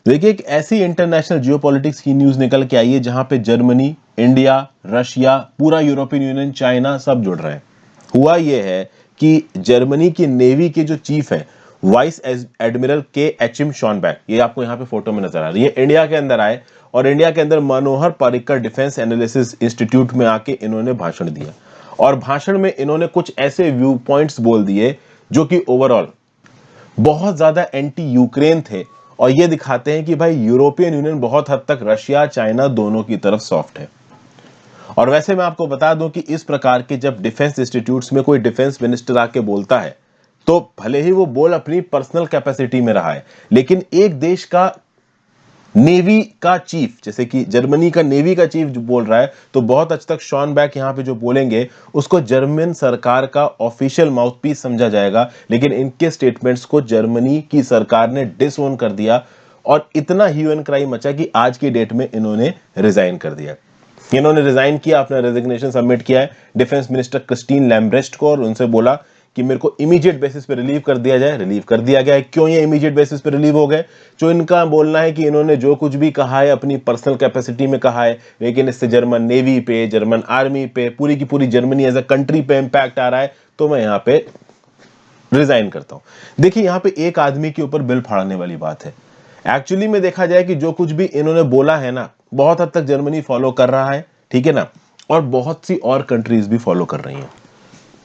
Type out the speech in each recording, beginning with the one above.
देखिए, एक ऐसी इंटरनेशनल जियोपॉलिटिक्स की न्यूज निकल के आई है जहां पे जर्मनी, इंडिया, रशिया, पूरा यूरोपियन यूनियन, चाइना सब जुड़ रहे हैं। हुआ यह है कि जर्मनी की नेवी के जो चीफ है वाइस एडमिरल के एच एम शॉनबैक, ये आपको यहाँ पे फोटो में नजर आ रही है, इंडिया के अंदर आए और इंडिया के अंदर Manohar Parrikar defence analysis institute में आके इन्होंने भाषण दिया। और भाषण में इन्होंने कुछ ऐसे व्यू पॉइंट्स बोल दिए जो कि ओवरऑल बहुत ज्यादा एंटी यूक्रेन थे और ये दिखाते हैं कि भाई यूरोपियन यूनियन बहुत हद तक रशिया, चाइना दोनों की तरफ सॉफ्ट है। और वैसे मैं आपको बता दूं कि इस प्रकार के जब डिफेंस इंस्टीट्यूट्स में कोई डिफेंस मिनिस्टर आके बोलता है तो भले ही वो बोल अपनी पर्सनल कैपेसिटी में रहा है, लेकिन एक देश का नेवी का चीफ, जैसे कि जर्मनी का नेवी का चीफ जो बोल रहा है, तो बहुत हद तक शॉनबैक यहां पे जो बोलेंगे उसको जर्मन सरकार का ऑफिशियल माउथपीस समझा जाएगा। लेकिन इनके स्टेटमेंट्स को जर्मनी की सरकार ने डिसओन कर दिया और इतना ह्यू एंड क्राई मचा कि आज की डेट में इन्होंने रिजाइन कर दिया। इन्होंने रिजाइन किया, अपना रेजिग्नेशन सबमिट किया है डिफेंस मिनिस्टर क्रिस्टीन लैम्ब्रेस्ट को और उनसे बोला कि मेरे को इमीडिएट बेसिस पे रिलीव कर दिया जाए। रिलीव कर दिया गया है। क्यों ये इमीडिएट बेसिस पे रिलीव हो गए? जो इनका बोलना है कि इन्होंने जो कुछ भी कहा है अपनी पर्सनल कैपेसिटी में कहा है, लेकिन इससे जर्मन नेवी पे, जर्मन आर्मी पे, पूरी की पूरी जर्मनी एज अ कंट्री पे इंपैक्ट आ रहा है, तो मैं यहां पे रिजाइन करता हूं। देखिए, यहां पे एक आदमी के ऊपर बिल फाड़ने वाली बात है। एक्चुअली में देखा जाए कि जो कुछ भी इन्होंने बोला है ना, बहुत हद तक जर्मनी फॉलो कर रहा है, ठीक है ना, और बहुत सी और कंट्रीज भी फॉलो कर रही हैं।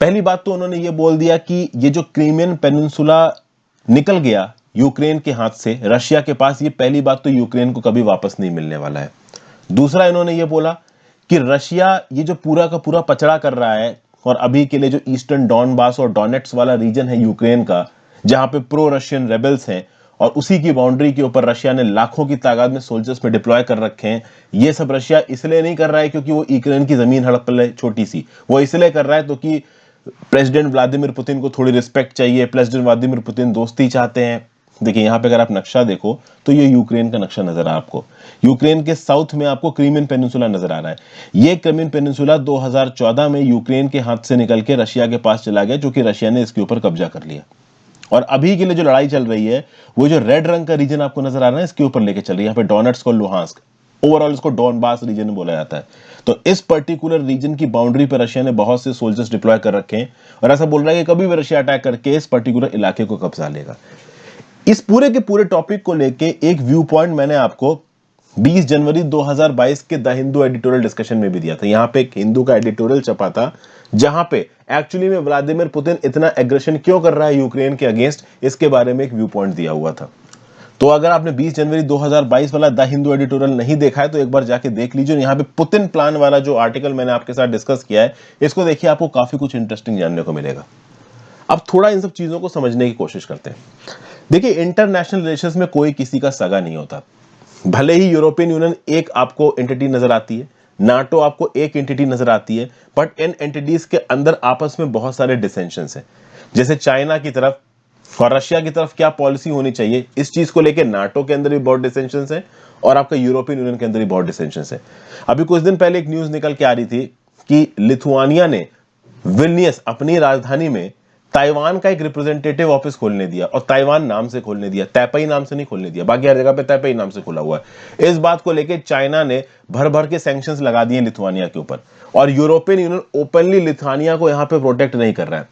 पहली बात तो उन्होंने ये बोल दिया कि ये जो क्रीमियन पेनिनसुला निकल गया यूक्रेन के हाथ से रशिया के पास, ये पहली बात तो यूक्रेन को कभी वापस नहीं मिलने वाला है। दूसरा, इन्होंने ये बोला कि रशिया ये जो पूरा का पूरा पचड़ा कर रहा है और अभी के लिए जो ईस्टर्न डॉनबास और डोनेट्स वाला रीजन है यूक्रेन का, जहां पे प्रो रशियन रेबल्स हैं और उसी की बाउंड्री के ऊपर रशिया ने लाखों की तादाद में सोल्जर्स में डिप्लॉय कर रखे हैं। ये सब रशिया इसलिए नहीं कर रहा है क्योंकि वो यूक्रेन की जमीन हड़प ले छोटी सी, वो इसलिए कर रहा है तो कि प्रेसिडेंट व्लादिमीर पुतिन को थोड़ी रिस्पेक्ट चाहिए। प्रेसिडेंट व्लादिमीर पुतिन दोस्ती चाहते हैं। देखिए, यहां पे अगर आप नक्शा देखो तो ये यूक्रेन का नक्शा नजर आ रहा है आपको। यूक्रेन के साउथ में आपको क्रीमियन पेनिनसुला नजर आ रहा है। ये क्रीमियन पेनिनसुला 2014 में यूक्रेन के हाथ से निकल के रशिया के पास चला गया, जो कि रशिया ने इसके ऊपर कब्जा कर लिया। और अभी के लिए जो लड़ाई चल रही है, वो जो रेड रंग का रीजन आपको नजर आ रहा है, इसके ऊपर लेके चल रही है। यहाँ पे डोनेट्स्क और लुहांस्क, ओवरऑल इसको डॉनबास रीजन बोला जाता है। तो इस पर्टिकुलर रीजन की बाउंड्री पर रशिया ने बहुत से सोल्जर्स डिप्लॉय कर रखे हैं और ऐसा बोल रहा है कि कभी भी रशिया अटैक करके इस पर्टिकुलर इलाके को कब्जा लेगा। इस पूरे के पूरे टॉपिक को लेके एक व्यू पॉइंट मैंने आपको 20 जनवरी 2022 के द हिंदू एडिटोरियल डिस्कशन में भी दिया था। यहां पे एक हिंदू का एडिटोरियल छपा था जहां पे एक्चुअली में व्लादिमीर पुतिन इतना एग्रेशन क्यों कर रहा है यूक्रेन के अगेंस्ट, इसके बारे में एक व्यू पॉइंट दिया हुआ था। तो अगर आपने 20 जनवरी 2022 वाला द हिंदू एडिटोरियल नहीं देखा है तो एक बार जाके देख लीजिए। यहाँ पे पुतिन प्लान वाला जो आर्टिकल मैंने आपके साथ डिस्कस किया है, इसको देखिए, आपको काफी कुछ इंटरेस्टिंग जानने को मिलेगा। अब थोड़ा इन सब चीजों को समझने की कोशिश करते हैं। देखिए, इंटरनेशनल रिलेशंस में कोई किसी का सगा नहीं होता। भले ही यूरोपियन यूनियन एक आपको एंटिटी नजर आती है, नाटो आपको एक एंटिटी नजर आती है, बट इन एंटिटीज के अंदर आपस में बहुत सारे डिसेंशंस हैं। जैसे चाइना की तरफ और रशिया की तरफ क्या पॉलिसी होनी चाहिए, इस चीज को लेकर नाटो के अंदर भी बहुत डिसेंशंस है और आपका यूरोपियन यूनियन के अंदर भी बहुत डिसेंशंस है। अभी कुछ दिन पहले एक न्यूज निकल के आ रही थी कि लिथुआनिया ने विल्नियस अपनी राजधानी में ताइवान का एक रिप्रेजेंटेटिव ऑफिस खोलने दिया और ताइवान नाम से खोलने दिया, तैपेई नाम से नहीं खोलने दिया। बाकी हर जगह पे तैपेई नाम से खुला हुआ है। इस बात को लेकर चाइना ने भर भर के सैंक्शंस लगा दिए लिथुआनिया के ऊपर और यूरोपियन यूनियन ओपनली लिथुआनिया को यहां पे प्रोटेक्ट नहीं कर रहा है,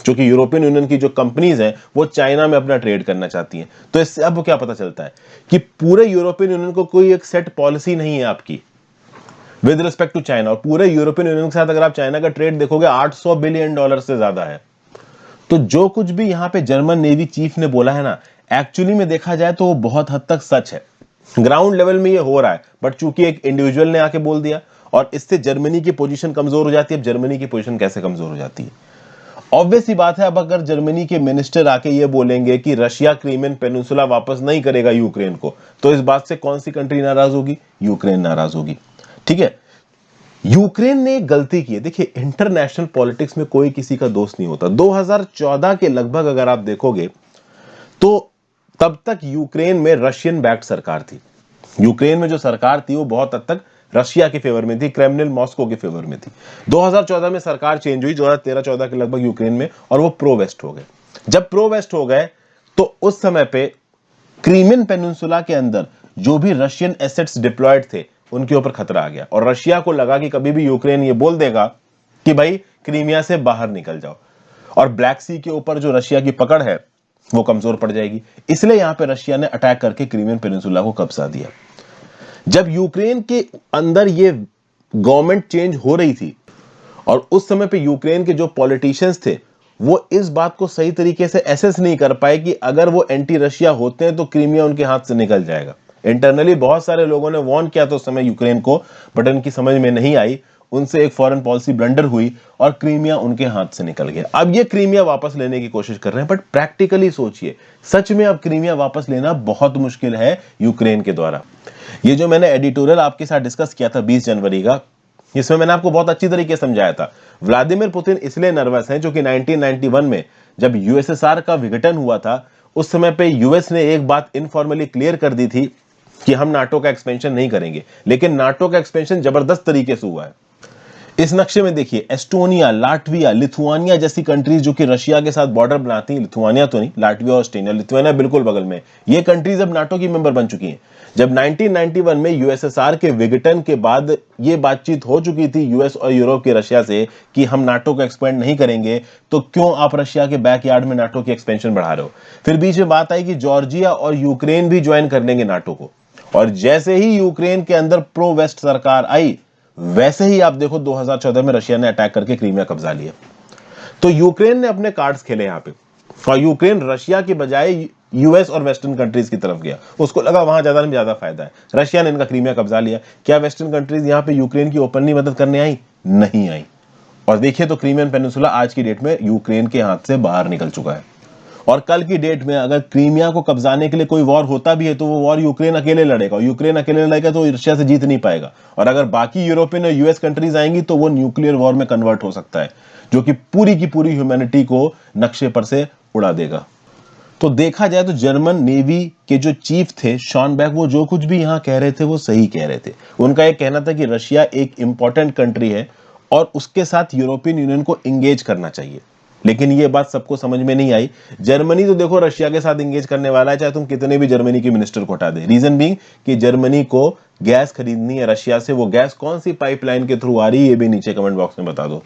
क्योंकि यूरोपियन यूनियन की जो कंपनीज हैं वो चाइना में अपना ट्रेड करना चाहती हैं। तो इससे अब क्या पता चलता है कि पूरे यूरोपियन यूनियन को कोई एक सेट पॉलिसी नहीं है आपकी विद रिस्पेक्ट टू चाइना। और पूरे यूरोपियन यूनियन के साथ अगर आप चाइना का ट्रेड देखोगे, $800 बिलियन से ज्यादा है। तो जो कुछ भी यहां पे जर्मन नेवी चीफ ने बोला है ना, एक्चुअली में देखा जाए तो वो बहुत हद तक सच है। ग्राउंड लेवल में ये हो रहा है, बट चूंकि एक इंडिविजुअल ने आके बोल दिया और इससे जर्मनी की पोजीशन कमजोर हो जाती है। अब जर्मनी की पोजीशन कैसे कमजोर हो जाती है? ऑब्वियस सी बात है, अब अगर जर्मनी के मिनिस्टर आके ये बोलेंगे कि रशिया क्रीमियन पेनिनसुला वापस नहीं करेगा यूक्रेन को, तो इस बात से कौन सी कंट्री नाराज होगी? यूक्रेन नाराज होगी। ठीक है, यूक्रेन ने एक गलती की है। देखिए, इंटरनेशनल पॉलिटिक्स में कोई किसी का दोस्त नहीं होता। 2014 के लगभग अगर आप देखोगे तो तब तक यूक्रेन में रशियन बैक्ड सरकार थी। यूक्रेन में जो सरकार थी वो बहुत हद तक रशिया के फेवर में थी, क्रेमलिन मॉस्को के फेवर में थी। 2014 में सरकार चेंज हुई 2013-14 के लगभग यूक्रेन में, और वो प्रो वेस्ट हो गए। जब प्रो वेस्ट हो गए तो उस समय पे क्रीमियन पेनिनसुला के अंदर जो भी रशियन एसेट्स डिप्लॉयड थे उनके ऊपर खतरा आ गया और रशिया को लगा कि कभी भी यूक्रेन ये बोल देगा कि भाई क्रीमिया से बाहर निकल जाओ और ब्लैक सी के ऊपर जो रशिया की पकड़ है वो कमजोर पड़ जाएगी। इसलिए यहां पे रशिया ने अटैक करके क्रीमियन पेनिनसुला को कब्जा दिया। जब यूक्रेन के अंदर ये गवर्नमेंट चेंज हो रही थी और उस समय पे यूक्रेन के जो पॉलिटिशियंस थे वो इस बात को सही तरीके से एसेस नहीं कर पाए कि अगर वो एंटी रशिया होते हैं तो क्रीमिया उनके हाथ से निकल जाएगा। इंटरनली बहुत सारे लोगों ने वार्न किया था उस समय यूक्रेन को, बट उनकी समझ में नहीं आई, उनसे एक फॉरेन पॉलिसी ब्लंडर हुई और क्रीमिया उनके हाथ से निकल गया। अब ये क्रीमिया वापस लेने की कोशिश कर रहे हैं, बट प्रैक्टिकली सोचिए सच में अब क्रीमिया वापस लेना बहुत मुश्किल है यूक्रेन के द्वारा। ये जो मैंने एडिटोरियल आपके साथ डिस्कस किया था 20 जनवरी का, इसमें मैंने आपको बहुत अच्छी तरीके से समझाया था व्लादिमीर पुतिन इसलिए नर्वस हैं जो कि 1991 में जब यूएसएसआर का विघटन हुआ था उस समय पे यूएस ने एक बात इनफॉर्मली क्लियर कर दी थी कि हम नाटो का एक्सपेंशन नहीं करेंगे, लेकिन नाटो का एक्सपेंशन जबरदस्त तरीके से हुआ है। इस नक्शे में देखिए एस्टोनिया, लाटविया, लिथुआनिया जैसी कंट्रीज जो कि रशिया के साथ बॉर्डर बनाती हैं, लिथुआनिया तो नहीं, लाटविया और एस्टोनिया, लिथुआनिया बिल्कुल बगल में, ये कंट्रीज अब नाटो की मेंबर बन चुकी हैं। जब 1991 में यूएसएसआर के विघटन के बाद ये बातचीत हो चुकी थी यूएस और यूरोप के रशिया से कि हम नाटो को एक्सपेंड नहीं करेंगे, तो क्यों आप रशिया के बैकयार्ड में नाटो की एक्सपेंशन बढ़ा रहे हो। फिर बीच में बात आई कि जॉर्जिया और यूक्रेन भी ज्वाइन कर लेंगे नाटो को, और जैसे ही यूक्रेन के अंदर प्रो वेस्ट सरकार आई वैसे ही आप देखो 2014 में रशिया ने अटैक करके क्रीमिया कब्जा लिया। तो यूक्रेन ने अपने कार्ड्स खेले यहां पे और यूक्रेन रशिया के बजाय यूएस और वेस्टर्न कंट्रीज की तरफ गया, उसको लगा वहां ज्यादा में ज्यादा फायदा है। रशिया ने इनका क्रीमिया कब्जा लिया। क्या वेस्टर्न कंट्रीज यहां पे यूक्रेन की ओपनली मदद करने आई? नहीं आई। और देखिए तो क्रीमियन पेनिनसुला आज की डेट में यूक्रेन के हाथ से बाहर निकल चुका है। और कल की डेट में अगर क्रीमिया को कब्जाने के लिए कोई वॉर होता भी है तो वो वॉर यूक्रेन अकेले लड़ेगा, और यूक्रेन अकेले लड़ेगा तो रशिया से जीत नहीं पाएगा। और अगर बाकी यूरोपियन और यूएस कंट्रीज आएंगी तो वो न्यूक्लियर वॉर में कन्वर्ट हो सकता है, जो कि पूरी की पूरी ह्यूमैनिटी को नक्शे पर से उड़ा देगा। तो देखा जाए तो जर्मन नेवी के जो चीफ थे शॉनबैक, वो जो कुछ भी यहां कह रहे थे वो सही कह रहे थे। उनका एक कहना था कि रशिया एक इंपॉर्टेंट कंट्री है और उसके साथ यूरोपियन यूनियन को इंगेज करना चाहिए, लेकिन ये बात सबको समझ में नहीं आई। जर्मनी तो देखो रशिया के साथ इंगेज करने वाला है, चाहे तुम कितने भी जर्मनी के मिनिस्टर को हटा दे। रीजन बीइंग कि जर्मनी को गैस खरीदनी है रशिया से, वो गैस कौन सी पाइपलाइन के थ्रू आ रही है ये भी नीचे कमेंट बॉक्स में बता दो।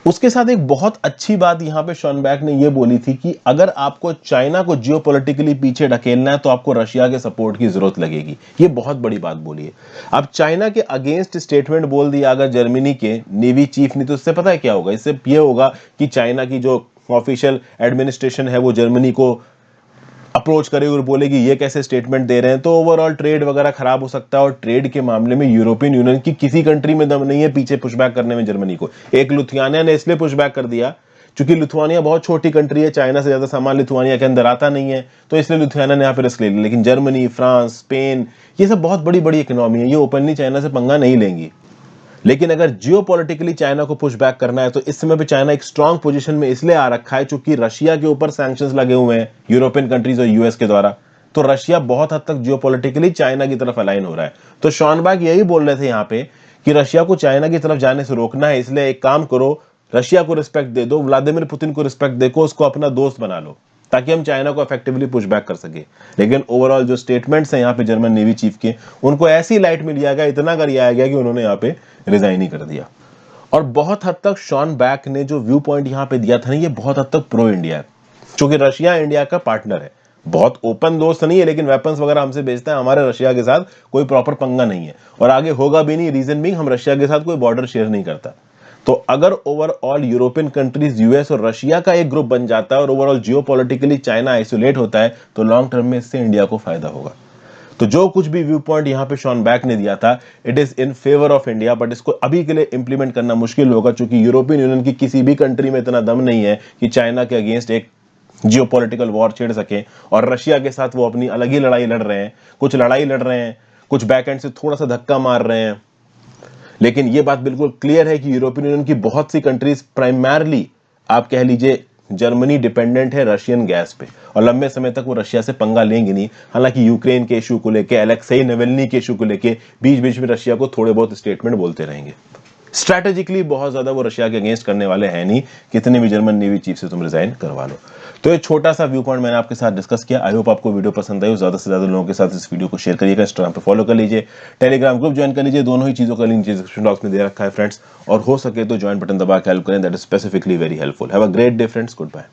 उसके साथ एक बहुत अच्छी बात यहां पे शॉनबैक ने ये बोली थी कि अगर आपको चाइना को जियोपॉलिटिकली पीछे ढकेलना है तो आपको रशिया के सपोर्ट की जरूरत लगेगी। ये बहुत बड़ी बात बोली है। अब चाइना के अगेंस्ट स्टेटमेंट बोल दिया अगर जर्मनी के नेवी चीफ ने, तो इससे पता है क्या होगा? इससे ये होगा कि चाइना की जो ऑफिशियल एडमिनिस्ट्रेशन है वो जर्मनी को अप्रोच करेगी और बोलेगी ये कैसे स्टेटमेंट दे रहे हैं, तो ओवरऑल ट्रेड वगैरह खराब हो सकता है। और ट्रेड के मामले में यूरोपियन यूनियन की किसी कंट्री में दम नहीं है पीछे पुशबैक करने में जर्मनी को। एक लिथुआनिया ने इसलिए पुशबैक कर दिया क्योंकि लिथुआनिया बहुत छोटी कंट्री है, चाइना से ज्यादा सामान लिथुआनिया के अंदर आता नहीं है, तो इसलिए लिथुआनिया ने यहाँ पे रिस्क ले लिया। लेकिन जर्मनी, फ्रांस, स्पेन, ये सब बहुत बड़ी बड़ी इकोनॉमी है, ये ओपनली चाइना से पंगा नहीं लेंगी। लेकिन अगर जियोपॉलिटिकली चाइना को पुश बैक करना है तो इस समय पे चाइना एक स्ट्रांग पोजीशन में इसलिए आ रखा है क्योंकि रशिया के ऊपर सैंक्शंस लगे हुए हैं यूरोपियन कंट्रीज और यूएस के द्वारा। तो रशिया बहुत हद तक जियोपॉलिटिकली चाइना की तरफ अलाइन हो रहा है। तो शॉनबैक यही बोल रहे थे यहाँ पे कि रशिया को चाइना की तरफ जाने से रोकना है, इसलिए एक काम करो, रशिया को रिस्पेक्ट दे दो, व्लादिमीर पुतिन को रिस्पेक्ट देखो, उसको अपना दोस्त बना लो ताकि हम चाइना को इफेक्टिवली पुश बैक कर सके। लेकिन ओवरऑल जो स्टेटमेंट्स हैं यहाँ पे जर्मन नेवी चीफ के, उनको ऐसी लाइट में लिया गया, इतना कर लिया गया कि उन्होंने यहाँ पे रिजाइन ही कर दिया। और बहुत हद तक शॉनबैक ने जो व्यू पॉइंट यहाँ पे दिया था ना, ये बहुत हद तक प्रो इंडिया है, क्योंकि रशिया इंडिया का पार्टनर है, बहुत ओपन दोस्त नहीं है, लेकिन वेपन्स वगैरह हमसे बेचता है, हमारे रशिया के साथ कोई प्रॉपर पंगा नहीं है और आगे होगा भी नहीं। रीजन भी हम रशिया के साथ कोई बॉर्डर शेयर नहीं करता। तो अगर ओवरऑल यूरोपियन कंट्रीज, यूएस और रशिया का एक ग्रुप बन जाता है और ओवरऑल जियोपॉलिटिकली चाइना आइसोलेट होता है तो लॉन्ग टर्म में इससे इंडिया को फायदा होगा। तो जो कुछ भी व्यू पॉइंट यहाँ पे शॉनबैक ने दिया था, it is in favour of India, but इसको अभी के लिए इंप्लीमेंट करना मुश्किल होगा क्योंकि यूरोपियन यूनियन की किसी भी कंट्री में इतना दम नहीं है कि चाइना के अगेंस्ट एक जियोपॉलिटिकल वॉर छेड़ सके। और रशिया के साथ वो अपनी अलग ही लड़ाई लड़ रहे हैं, कुछ लड़ाई लड़ रहे हैं, कुछ बैकएंड से थोड़ा सा धक्का मार रहे हैं। लेकिन ये बात बिल्कुल क्लियर है कि यूरोपियन यूनियन की बहुत सी कंट्रीज, प्राइमरली आप कह लीजिए जर्मनी, डिपेंडेंट है रशियन गैस पे और लंबे समय तक वो रशिया से पंगा लेंगे नहीं। हालांकि यूक्रेन के इशू को लेके, अलेक्सेई नावल्नी के इशू को लेके बीच बीच में रशिया को थोड़े बहुत स्टेटमेंट बोलते रहेंगे। स्ट्रैटेजिकली बहुत ज्यादा वो रशिया के अगेंस्ट करने वाले हैं नहीं, कितने भी जर्मन नेवी चीफ से तुम रिजाइन करवा लो। तो ये छोटा सा व्यू पॉइंट मैंने आपके साथ डिस्कस किया। आई होप आपको वीडियो पसंद आई हो। ज्यादा से ज्यादा लोगों के साथ इस वीडियो को शेयर करिएगा, इंस्टाग्राम पे फॉलो कर लीजिए, टेलीग्राम ग्रुप ज्वाइन कर लीजिए, दोनों ही चीजों का लिंक नीचे डिस्क्रिप्शन बॉक्स में दे रखा है फ्रेंड्स। और हो सके तो ज्वाइन बटन दबा के हेल्प करें, that is specifically very helpful. Have a great day friends, good bye.